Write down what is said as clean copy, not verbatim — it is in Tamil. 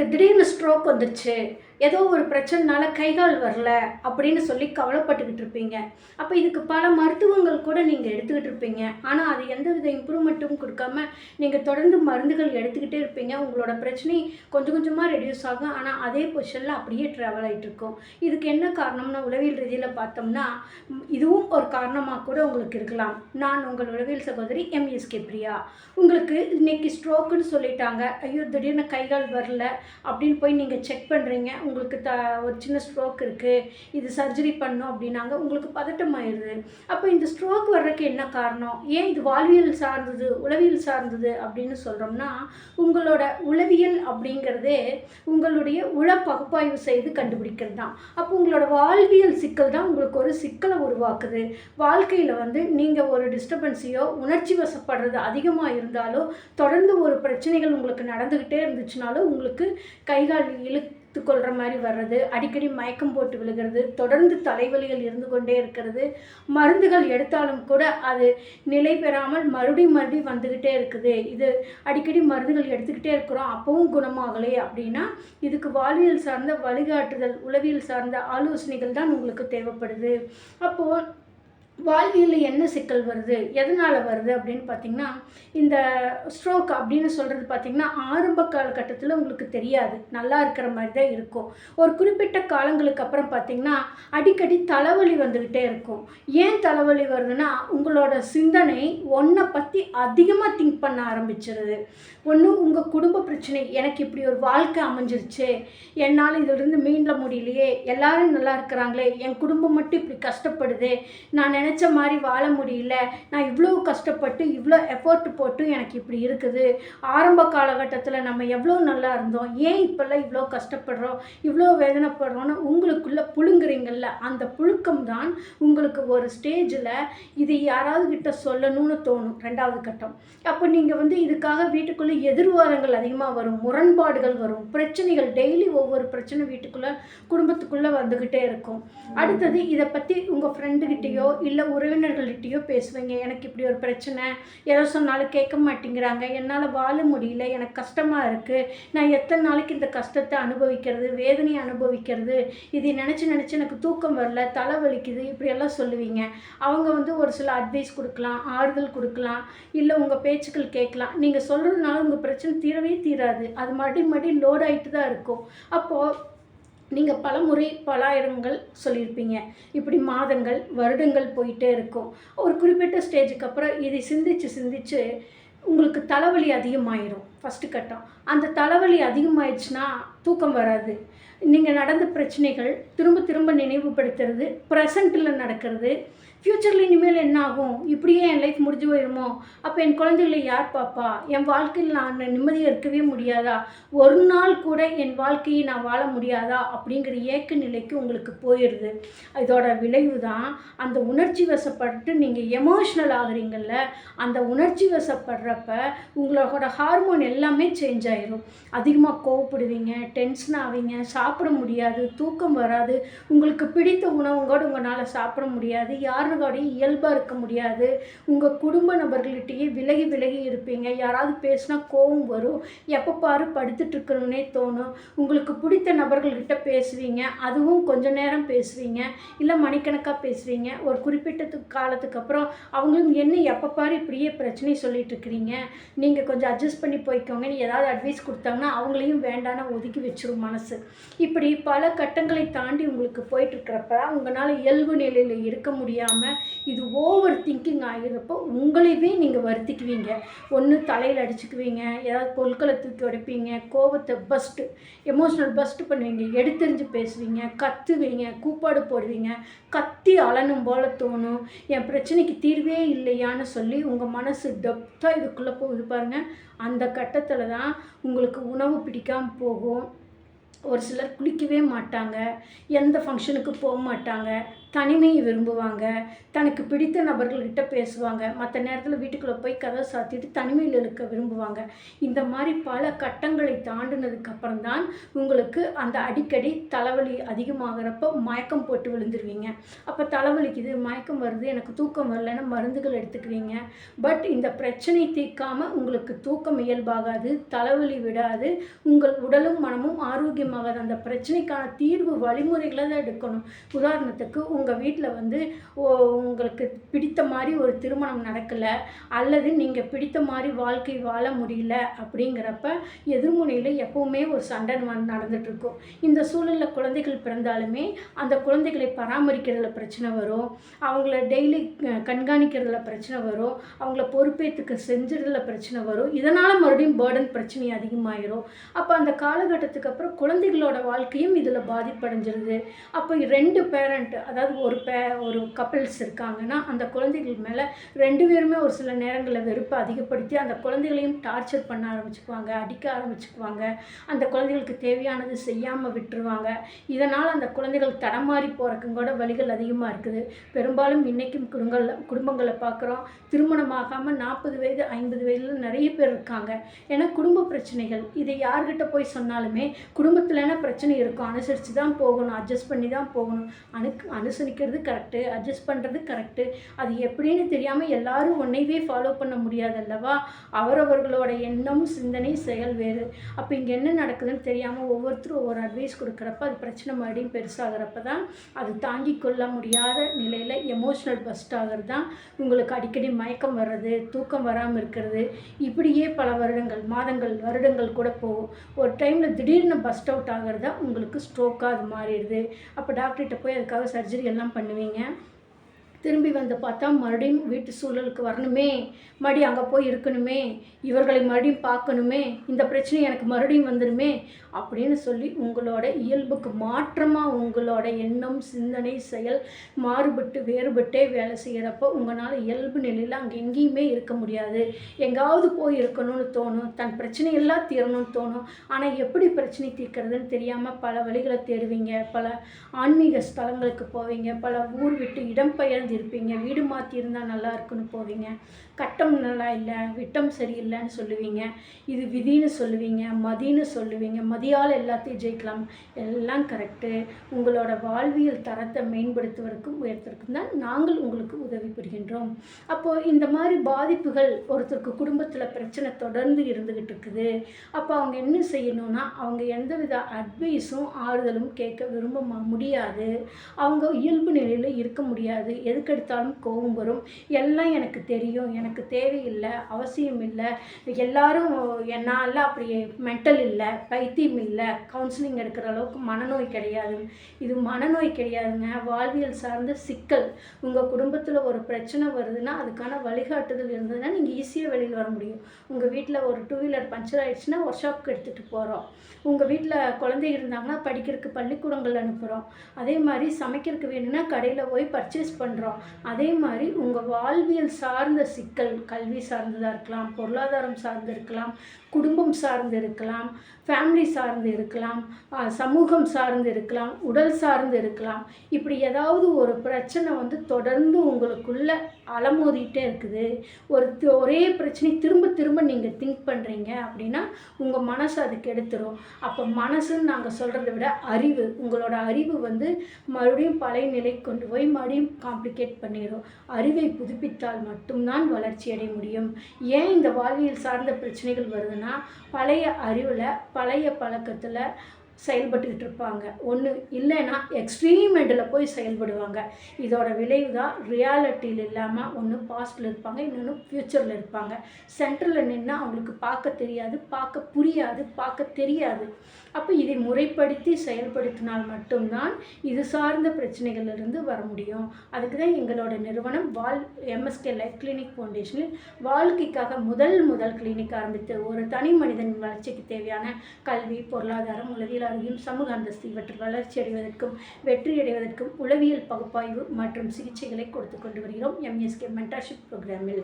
எனக்கு திடீர்னு ஸ்ட்ரோக் வந்துருச்சு, ஏதோ ஒரு பிரச்சனைனால கை கால் வரல அப்படின்னு சொல்லி கவலைப்பட்டுக்கிட்டு இருப்பீங்க. அப்போ இதுக்கு பல மருத்துவங்கள் கூட நீங்கள் எடுத்துக்கிட்டு இருப்பீங்க. ஆனால் அது எந்தவித இம்ப்ரூவ்மெண்ட்டும் கொடுக்காம நீங்கள் தொடர்ந்து மருந்துகள் எடுத்துக்கிட்டே இருப்பீங்க. உங்களோட பிரச்சனை கொஞ்சம் கொஞ்சமாக ரெடியூஸ் ஆகும். ஆனால் அதே பொசிஷனில் அப்படியே ட்ராவல் ஆகிட்டு இருக்கும். இதுக்கு என்ன காரணம்னா உளவியல் ரீதியில் பார்த்தோம்னா இதுவும் ஒரு காரணமாக கூட உங்களுக்கு இருக்கலாம். நான் உங்கள் உளவியல் சகோதரி எம்எஸ்கே பிரியா. உங்களுக்கு இன்னைக்கு ஸ்ட்ரோக்குன்னு சொல்லிட்டாங்க. ஐயோ திடீர்னு கை கால் வரல அப்படின்னு போய் நீங்கள் செக் பண்ணுறீங்க. உங்களுக்கு ஒரு சின்ன ஸ்ட்ரோக் இருக்குது, இது சர்ஜரி பண்ணணும் அப்படின்னாங்க. உங்களுக்கு பதட்டமாயிடுது. அப்போ இந்த ஸ்ட்ரோக் வர்றதுக்கு என்ன காரணம், ஏன் இது வாழ்வியல் சார்ந்தது உளவியல் சார்ந்தது அப்படின்னு சொல்கிறோம்னா, உங்களோட உளவியல் அப்படிங்கிறதே உங்களுடைய உள பகுப்பாய்வு செய்து கண்டுபிடிக்கிறது தான். அப்போ உங்களோட வாழ்வியல் சிக்கல் தான் உங்களுக்கு ஒரு சிக்கலை உருவாக்குது. வாழ்க்கையில் நீங்கள் ஒரு டிஸ்டர்பன்ஸையோ உணர்ச்சி வசப்படுறது அதிகமாக இருந்தாலோ, தொடர்ந்து ஒரு பிரச்சனைகள் உங்களுக்கு நடந்துக்கிட்டே இருந்துச்சுனாலும் உங்களுக்கு கைகால் இழுத்து கொள்கிற மாதிரி வர்றது, அடிக்கடி மயக்கம் போட்டு விழுகிறது, தொடர்ந்து தலைவலிகள் இருந்து கொண்டே இருக்கிறது, மருந்துகள் எடுத்தாலும் கூட அது நிலை பெறாமல் மறுபடியும் வந்துக்கிட்டே இருக்குது. இது அடிக்கடி மருந்துகள் எடுத்துக்கிட்டே இருக்கிறோம், அப்பவும் குணமாகலை அப்படின்னா இதுக்கு வாழ்வியல் சார்ந்த வழிகாட்டுதல் உளவியல் சார்ந்த ஆலோசனைகள் தான் உங்களுக்கு தேவைப்படுது. அப்போது வாழ்வியலில் என்ன சிக்கல் வருது, எதனால் வருது அப்படின்னு பார்த்தீங்கன்னா, இந்த ஸ்ட்ரோக் அப்படின்னு சொல்கிறது பார்த்தீங்கன்னா ஆரம்ப காலகட்டத்தில் உங்களுக்கு தெரியாது, நல்லா இருக்கிற மாதிரி தான் இருக்கும். ஒரு குறிப்பிட்ட காலங்களுக்கு அப்புறம் பார்த்தீங்கன்னா அடிக்கடி தலைவலி வந்துக்கிட்டே இருக்கும். ஏன் தலைவலி வருதுன்னா உங்களோட சிந்தனை ஒன்றை பற்றி அதிகமாக திங்க் பண்ண ஆரம்பிச்சிருது. ஒன்று உங்கள் குடும்ப பிரச்சனை, எனக்கு இப்படி ஒரு வாழ்க்கை அமைஞ்சிருச்சு, என்னால் இதிலிருந்து மீண்ட முடியலையே, எல்லாரும் நல்லா இருக்கிறாங்களே, என் குடும்பம் மட்டும் இப்படி கஷ்டப்படுதே, நான் நினச்ச மாதிரி வாழ முடியல, நான் இவ்வளோ கஷ்டப்பட்டு இவ்வளோ எஃபோர்ட் போட்டு எனக்கு இப்படி இருக்குது, ஆரம்ப காலகட்டத்தில் நம்ம எவ்வளோ நல்லா இருந்தோம், ஏன் இப்போல்லாம் இவ்வளோ கஷ்டப்படுறோம், இவ்வளோ வேதனைப்படுறோன்னு உங்களுக்குள்ளே புழுங்குறீங்கள்ல, அந்த புழுக்கம் தான் உங்களுக்கு ஒரு ஸ்டேஜில் இது யாராவது கிட்ட சொல்லணும்னு தோணும். ரெண்டாவது கட்டம். அப்போ நீங்கள் இதுக்காக வீட்டுக்குள்ளே எதிர்வாதங்கள் அதிகமாக வரும், முரண்பாடுகள் வரும், பிரச்சனைகள் டெய்லி ஒவ்வொரு பிரச்சனை வீட்டுக்குள்ளே குடும்பத்துக்குள்ளே வந்துக்கிட்டே இருக்கும். அடுத்தது இதை பற்றி உங்கள் ஃப்ரெண்டுக்கிட்டேயோ இல்லை உறவினர்கள்கிட்டையோ பேசுவீங்க. எனக்கு இப்படி ஒரு பிரச்சனை, எதோ சொன்னாலும் கேட்க மாட்டேங்கிறாங்க, என்னால் வாழ முடியல, எனக்கு கஷ்டமாக இருக்குது, நான் எத்தனை நாளைக்கு இந்த கஷ்டத்தை அனுபவிக்கிறது, வேதனையை அனுபவிக்கிறது, இதை நினச்சி எனக்கு தூக்கம் வரல, தலை வலிக்குது, இப்படியெல்லாம் சொல்லுவீங்க. அவங்க ஒரு சில அட்வைஸ் கொடுக்கலாம், ஆறுதல் கொடுக்கலாம், இல்லை உங்கள் பேச்சுக்கள் கேட்கலாம். நீங்கள் சொல்கிறதுனால உங்கள் பிரச்சனை தீரவே தீராது, அது மறுபடியும் லோட் ஆகிட்டு தான் இருக்கும். அப்போது நீங்கள் பல முறை பலாயிரங்கள் சொல்லியிருப்பீங்க. இப்படி மாதங்கள் வருடங்கள் போயிட்டே இருக்கும். ஒரு குறிப்பிட்ட ஸ்டேஜுக்கு அப்புறம் இதை சிந்திச்சு உங்களுக்கு தலைவலி அதிகமாயிடும். ஃபஸ்ட்டு கட்டம். அந்த தலைவலி அதிகமாயிடுச்சுன்னா தூக்கம் வராது. நீங்கள் நடந்த பிரச்சனைகள் திரும்ப நினைவுபடுத்துறது, ப்ரெசண்ட்டில் நடக்கிறது, ஃப்யூச்சரில் இனிமேல் என்ன ஆகும், இப்படியே என் லைஃப் முடிஞ்சு போயிடுமோ, அப்போ என் குழந்தைகளை யார் பாப்பா, என் வாழ்க்கையில் நான் நிம்மதியாக இருக்கவே முடியாதா, ஒரு நாள் கூட என் வாழ்க்கையை நான் வாழ முடியாதா அப்படிங்கிற ஏக்க நிலைக்கு உங்களுக்கு போயிடுது. இதோட விளைவு தான் அந்த உணர்ச்சி வசப்பட்டு நீங்கள் எமோஷ்னல் ஆகுறீங்கள்ல, அந்த உணர்ச்சி வசப்படுறப்ப உங்களோட ஹார்மோன் எல்லாமே சேஞ்ச் ஆயிரும். அதிகமாக கோவப்படுவீங்க, டென்ஷன் ஆவீங்க, சாப்பிட முடியாது, தூக்கம் வராது, உங்களுக்கு பிடித்த உணவுங்கூட உங்களால் சாப்பிட முடியாது, யாரோடையும் இயல்பாக இருக்க முடியாது, உங்கள் குடும்ப நபர்கள்கிட்டயே விலகி இருப்பீங்க, யாராவது பேசினா கோவம் வரும், எப்போ பாரு படுத்துட்டு இருக்கணும்னே தோணும், உங்களுக்கு பிடித்த நபர்கள்கிட்ட பேசுவீங்க, அதுவும் கொஞ்ச நேரம் பேசுவீங்க, இல்லை மணிக்கணக்காக பேசுவீங்க. ஒரு குறிப்பிட்ட காலத்துக்கு அப்புறம் அவங்களும் என்ன எப்போ பாரு இப்படியே பிரச்சனை சொல்லிட்டு இருக்கிறீங்க, நீங்கள் கொஞ்சம் அட்ஜஸ்ட் பண்ணி போய்க்கோங்கன்னு ஏதாவது அட்வைஸ் கொடுத்தாங்கன்னா அவங்களையும் வேண்டான ஒதுக்கி வச்சிரும் மனசு. இப்படி பல கட்டங்களை தாண்டி உங்களுக்கு போயிட்டுருக்கிறப்ப உங்களால் இயல்பு நிலையில் இருக்க முடியாமல் இது ஓவர் திங்கிங் ஆகிறப்போ உங்களையே நீங்கள் வருத்திக்குவீங்க. ஒன்று தலையில் அடிச்சுக்குவீங்க, ஏதாவது பொருட்களை தூக்கி உடைப்பீங்க, கோபத்தை எமோஷ்னல் பஸ்ட் பண்ணுவீங்க, எடுத்தெறிஞ்சு பேசுவீங்க, கத்துவீங்க, கூப்பாடு போடுவீங்க, கத்தி அலனும் போல் தோணும், என் பிரச்சனைக்கு தீர்வே இல்லையான்னு சொல்லி உங்கள் மனசு டெப்த்தாக இதுக்குள்ளே போகுது பாருங்கள். அந்த கட்டத்தில் தான் உங்களுக்கு உணவு பிடிக்காமல் போகும். ஒரு சிலர் குளிக்கவே மாட்டாங்க, எந்த ஃபங்க்ஷனுக்கு போக மாட்டாங்க, தனிமையை விரும்புவாங்க. தனக்கு பிடித்த நபர்கள்கிட்ட பேசுவாங்க. மற்ற நேரத்தில் வீட்டுக்குள்ளே போய் கதவை சாத்திட்டு தனிமையில் இருக்க விரும்புவாங்க. இந்த மாதிரி பல கட்டங்களை தாண்டினதுக்கப்புறம் தான் உங்களுக்கு அந்த அடிக்கடி தலைவலி அதிகமாகிறப்போ மயக்கம் போட்டு விழுந்துருவீங்க. அப்போ தலைவலிக்குது, மயக்கம் வருது, எனக்கு தூக்கம் வரலன்னு மருந்துகள் எடுத்துக்குவீங்க. பட் இந்த பிரச்சனை தீர்க்காமல் உங்களுக்கு தூக்கம் இயல்பாகாது, தலைவலி விடாது, உங்கள் உடலும் மனமும் ஆரோக்கியமாகாது. அந்த பிரச்சனைக்கான தீர்வு வழிமுறைகளை தான் எடுக்கணும். உதாரணத்துக்கு உங்கள் வீட்டில் வந்து உங்களுக்கு பிடித்த மாதிரி ஒரு திருமணம் நடக்கலை, அல்லது நீங்கள் பிடித்த மாதிரி வாழ்க்கை வாழ முடியல அப்படிங்கிறப்ப எதிர்முனையில் எப்போவுமே ஒரு சண்டை நடந்துகிட்ருக்கும். இந்த சூழலில் குழந்தைகள் பிறந்தாலுமே அந்த குழந்தைகளை பராமரிக்கிறதுல பிரச்சனை வரும், அவங்கள டெய்லி கண்காணிக்கிறதுல பிரச்சனை வரும், அவங்கள பொறுப்பேற்றுக்க செஞ்சுறதுல பிரச்சனை வரும். இதனால் மறுபடியும் பேர்டன் பிரச்சனை அதிகமாகிடும். அப்போ அந்த காலகட்டத்துக்கு அப்புறம் குழந்தைகளோட வாழ்க்கையும் இதில் பாதிப்படைஞ்சிருது. அப்போ 2 பேரண்ட், அதாவது ஒரு கப்பிள்ஸ் இருக்காங்கன்னா அந்த குழந்தைகள் மேலே 2 பேருமே ஒரு சில நேரங்களில் வெறுப்பை அதிகப்படுத்தி அந்த குழந்தைகளையும் டார்ச்சர் பண்ண ஆரம்பிச்சுக்குவாங்க, அடிக்க ஆரம்பிச்சுக்குவாங்க. அந்த குழந்தைகளுக்கு தேவையானது செய்யாமல் விட்டுருவாங்க. இதனால் அந்த குழந்தைகள் தடமாறி போகிறக்கும் கூட வழிகள் அதிகமாக இருக்குது. பெரும்பாலும் இன்றைக்கும் குடும்பங்களை பார்க்குறோம். திருமணமாகாமல் 40 வயது 50 வயதில் நிறைய பேர் இருக்காங்க. ஏன்னா குடும்ப பிரச்சனைகள். இதை யார்கிட்ட போய் சொன்னாலுமே குடும்பத்தில் என்ன பிரச்சனை இருக்கும், அனுசரித்து தான் போகணும், அட்ஜஸ்ட் பண்ணி தான் போகணும். அனுசரிக்கிறது கரெக்டு, அட்ஜஸ்ட் பண்ணுறது கரெக்டு. அது எப்படின்னு தெரியாமல் எல்லாரும் ஒன்றையவே ஃபாலோ பண்ண முடியாது அல்லவா? அவரவர்களோட எண்ணம், சிந்தனை, செயல் வேறு. அப்போ இங்கே என்ன நடக்குதுன்னு தெரியாமல் ஒவ்வொருத்தரும் ஒவ்வொரு அட்வைஸ் கொடுக்குறப்ப அது பிரச்சனை மறுபடியும் பெருசாகிறப்ப தான் அது தாங்கி கொள்ள முடியாத நிலையில் எமோஷ்னல் பஸ்ட் ஆகிறது தான் உங்களுக்கு அடிக்கடி மயக்கம் வர்றது, தூக்கம் வராமல் இருக்கிறது. இப்படியே பல வருடங்கள், மாதங்கள், வருடங்கள் கூட போகும். ஒரு டைமில் திடீர்னு பஸ்ட் அவுட் ஆகிறது தான் உங்களுக்கு ஸ்ட்ரோக்காக அது மாறிடுது. அப்போ டாக்டர்கிட்ட போய் அதுக்காக சர்ஜரி எல்லாம் பண்ணுவீங்க. திரும்பி வந்து பார்த்தா மறுபடியும் வீட்டு சூழலுக்கு வரணுமே, மறுபடியும் அங்கே போய் இருக்கணுமே, இவர்களை மறுபடியும் பார்க்கணுமே, இந்த பிரச்சனை எனக்கு மறுபடியும் வந்துடுமே அப்படின்னு சொல்லி உங்களோட இயல்புக்கு மாற்றமாக உங்களோட எண்ணம், சிந்தனை, செயல் மாறுபட்டு வேறுபட்டே வேலை செய்கிறப்போ உங்களால் இயல்பு நிலையில் அங்கே எங்கேயுமே இருக்க முடியாது. எங்காவது போய் இருக்கணும்னு தோணும், தன் பிரச்சனையெல்லாம் தீரணும்னு தோணும். ஆனால் எப்படி பிரச்சனை தீர்க்கிறதுன்னு தெரியாமல் பல வழிகளை தேடுவீங்க, பல ஆன்மீக ஸ்தலங்களுக்கு போவீங்க, பல ஊர் விட்டு இடம் பெயர்ந்து இருப்பீங்க, வீடு மாற்றி இருந்தால் நல்லா இருக்குன்னு போவீங்க, கட்டம் நல்லா இல்லை, விட்டம் சரியில்லைன்னு சொல்லுவீங்க, இது விதின்னு சொல்லுவீங்க, மதின்னு சொல்லுவீங்க, மதியால் எல்லாத்தையும் ஜெயிக்கலாம். எல்லாம் கரெக்டு. உங்களோட வாழ்வியல் தரத்தை மேம்படுத்துவதற்கும் உயர்த்துவதற்கும் தான் நாங்கள் உங்களுக்கு உதவி புரிகின்றோம். அப்போது இந்த மாதிரி பாதிப்புகள் ஒருத்தருக்கு குடும்பத்தில் பிரச்சனை தொடர்ந்து இருந்துக்கிட்டு இருக்குது. அப்போ அவங்க என்ன செய்யணும்னா, அவங்க எந்தவித அட்வைஸும் ஆறுதலும் கேட்க விரும்ப முடியாது. அவங்க இயல்பு நிலையில் இருக்க முடியாது. எதுக்கெடுத்தாலும் கோபம் வரும். எல்லாம் எனக்கு தெரியும், எனக்கு தேவையில்லை, அவசியம் இல்லை, எல்லாரும் என்னால் அப்படி மென்டல் இல்லை, பைத்தியம் இல்லை, கவுன்சிலிங் எடுக்கிற அளவுக்கு மனநோய் கிடையாது. இது மனநோய் கிடையாதுங்க, வாழ்வியல் சார்ந்த சிக்கல். உங்கள் குடும்பத்தில் ஒரு பிரச்சனை வருதுன்னா அதுக்கான வழிகாட்டுதல் இருந்ததுன்னா நீங்கள் ஈஸியாக வெளியில் வர முடியும். உங்கள் வீட்டில் ஒரு 2 வீலர் பஞ்சர் ஆகிடுச்சுன்னா ஒர்க் ஷாப்புக்கு எடுத்துகிட்டு போகிறோம். உங்கள் வீட்டில் குழந்தை இருந்தாங்கன்னா படிக்கிறதுக்கு பள்ளிக்கூடங்கள் அனுப்புகிறோம். அதே மாதிரி சமைக்கிறதுக்கு வேணும்னா கடையில் போய் பர்ச்சேஸ் பண்ணுறோம். அதே மாதிரி உங்கள் வாழ்வியல் சார்ந்த சிக்கல், கல்வி சார்ந்ததாக இருக்கலாம், பொருளாதாரம் சார்ந்து இருக்கலாம், குடும்பம் சார்ந்து இருக்கலாம், ஃபேமிலி சார்ந்து இருக்கலாம், சமூகம் சார்ந்து இருக்கலாம், உடல் சார்ந்து இருக்கலாம். இப்படி ஏதாவது ஒரு பிரச்சனை வந்து தொடர்ந்து உங்களுக்குள்ள அலமோதிக்கிட்டே இருக்குது. ஒரே பிரச்சனை திரும்ப திரும்ப நீங்கள் திங்க் பண்ணுறீங்க அப்படின்னா உங்கள் மனசு அதுக்கு எடுத்துரும். அப்போ மனசுன்னு நாங்கள் சொல்கிறத விட அறிவு, உங்களோட அறிவு வந்து மறுபடியும் பழைய நிலைக்கு கொண்டு போய் மறுபடியும் காம்ப்ளிகேட் பண்ணிடும். அறிவை புதுப்பித்தால் மட்டும்தான் வளர்ச்சி அடைய முடியும். ஏன் இந்த வாழ்வியல் சார்ந்த பிரச்சனைகள் வருதுன்னா, பழைய அறிவில், பழைய பழக்கத்தில் செயல்பட்டுக்கிட்டு இருப்பாங்க. ஒன்று இல்லைன்னா எக்ஸ்ட்ரீம் எண்டில் போய் செயல்படுவாங்க. இதோட விளைவு தான் ரியாலிட்டியில் இல்லாமல் ஒன்று பாஸ்டில் இருப்பாங்க, இன்னொன்று ஃப்யூச்சரில் இருப்பாங்க. சென்டரில் நின்று அவங்களுக்கு பார்க்க தெரியாது, பார்க்க புரியாது, பார்க்க தெரியாது. அப்போ இதை முறைப்படுத்தி செயல்படுத்தினால் மட்டும்தான் இது சார்ந்த பிரச்சனைகளிலிருந்து வர முடியும். அதுக்கு தான் எங்களோட நிறுவனம் எம்எஸ்கே லைஃப் கிளினிக் ஃபவுண்டேஷனில் வாழ்க்கைக்காக முதல் கிளினிக் ஆரம்பித்து ஒரு தனி மனிதனின் வளர்ச்சிக்கு தேவையான கல்வி, பொருளாதாரம், உளவியல் அறிவும், சமூக அந்தஸ்து இவற்றில் வளர்ச்சி அடைவதற்கும் வெற்றி அடைவதற்கும் உளவியல் பகுப்பாய்வு மற்றும் சிகிச்சைகளை கொடுத்து கொண்டு வருகிறோம் எம்எஸ்கே மென்டர்ஷிப் ப்ரோக்ராமில்.